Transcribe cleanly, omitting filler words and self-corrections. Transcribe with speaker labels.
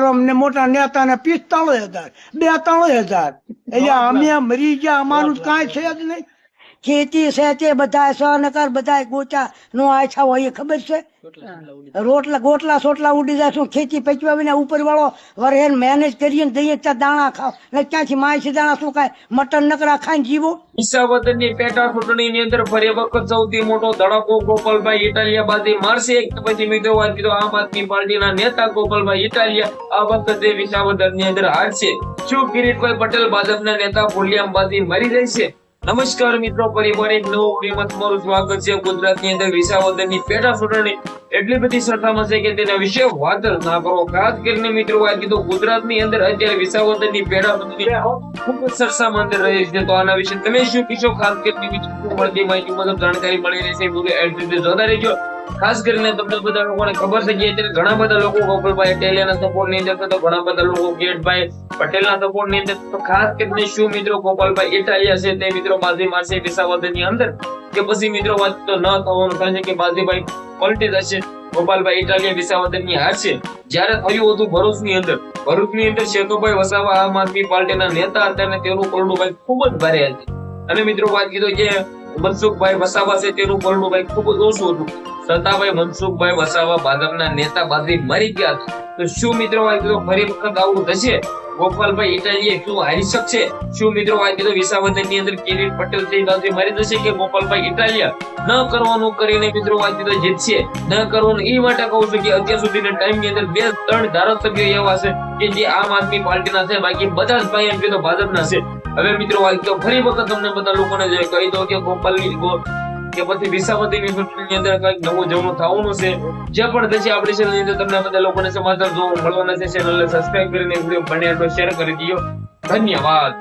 Speaker 1: અમને મોટા નેતા ને 45,000 42,000 એટલે અમે મરી ગયા અમારું કાંઈ છે જ નહીં. ખેતી છે તે બધા સહનકર બધા ગોચા નો આછા હોય ખબર છે. ગોટલા સોટલા ઉડી જાય શું ખેતી પચવા વિના ઉપર વાળો વરહેન મેનેજ કરીને દઈએ ત્યાં દાણા ખાવ ને ક્યાંથી માયસી દાણા શું ખાય મટન નકરા ખાઈને જીવો.
Speaker 2: વિસાવદરની પેટા ચૂંટણીની અંદર ફરી વખત સૌથી મોટો ધડાકો ગોપાલભાઈ ઇટાલિયા બાજી મારશે. પછી મિત્રો વાત કીધો આમ આદમી પાર્ટીના નેતા ગોપાલભાઈ ઇટાલિયા આ વખતે વિસાવદરની અંદર હારશે. શું કિરીટભાઈ પટેલ ભાજપના નેતા ભૂલિયામ બાજી મારી જશે? નમસ્કાર મિત્રો, ફરી એક નવો વિડીયોમાં તમારું સ્વાગત છે. ગુજરાતની અંદર વિસાવદરની પેટા ચૂંટણી એટલી બધી સરખામાં છે કે તેના વિશે વાત જ ના કરો. ખાસ કરીને મિત્રો વાત કીધું ગુજરાતની અંદર અત્યારે વિસાવદરની પેટા ચૂંટણી ખૂબ જ સરસામાં અંદર રહી છે. તો આના વિશે તમે શું કહેશો? ખાસ કરીને મળતી માહિતી મુજબ જાણકારી મળી રહેશે. વિડીયો એન્ડ સુધી જોતા રહેજો. ખાસ કરીને તમને બધા લોકોને ખબર છે કે અત્યારે ઘણા બધા લોકો ગોપાલભાઈ ઇટાલિયાના સપોર્ટ ની અંદર તો ઘણા બધા લોકો કિરીટભાઈ પટેલના સપોર્ટ ની અંદર તો ખાસ કરીને શું મિત્રો ગોપાલભાઈ ઇટાલિયા છે તે મિત્રો બાજી મારશે વિસાવદરની અંદર કે પછી મિત્રો વાત તો ન થવાનું થાય કે બાજીભાઈ પલટી જશે ગોપાલભાઈ ઇટાલિયા વિસાવદરની હારશે. જ્યારે થયું હતું ભરૂચની અંદર શેતુભાઈ વસાવા આમ આદમી પાર્ટીના નેતા હતા અને તેનું પલડું ભાઈ ખૂબ જ ભારે હતી. અને મિત્રો વાત કીધું કે મનસુખભાઈ વસાવા છે તેનું પલડું ભાઈ ખૂબ જ ઓછું હતું. સત્તાભાઈ મનસુખભાઈ વસાવા ભાજપના નેતા બાજી મરી ગયા હતા. તો શું મિત્રો વાત કીધું ફરી વખત આવું થશે? ગોપાલભાઈ ઇટાલિયા શું હારી શકશે? શું મિત્રો વાત કીધું વિસાવદરની અંદર કિરીટ પટેલ થી બાજી મારી જશે કે ગોપાલભાઈ ઇટાલિયા ન કરવાનું કરીને મિત્રો વાત કીધું જીતશે? ન કરવાનું એ માટે કહું છું કે અત્યાર સુધીના ટાઈમ ની અંદર 2-3 ધારાસભ્યો એવા છે કે જે આમ આદમી પાર્ટીના છે, બાકી બધા જ ભાઈ એમ કીધું ભાજપના છે. હવે મિત્રો વાત કીધું ફરી વખત તમને બધા લોકોને કહી દો કે ગોપાલની કે પછી વિસાવદરની ચૂંટણીની અંદર કઈક નવું જૂનું થવાનું છે. જે પણ થશે આપણી ચેનલની અંદર તમને બધા લોકોને સમાચાર જોવા મળવાના છે. ચેનલને સબસ્ક્રાઇબ કરીને વિડીયો બને એટલો શેર કરી દો. ધન્યવાદ.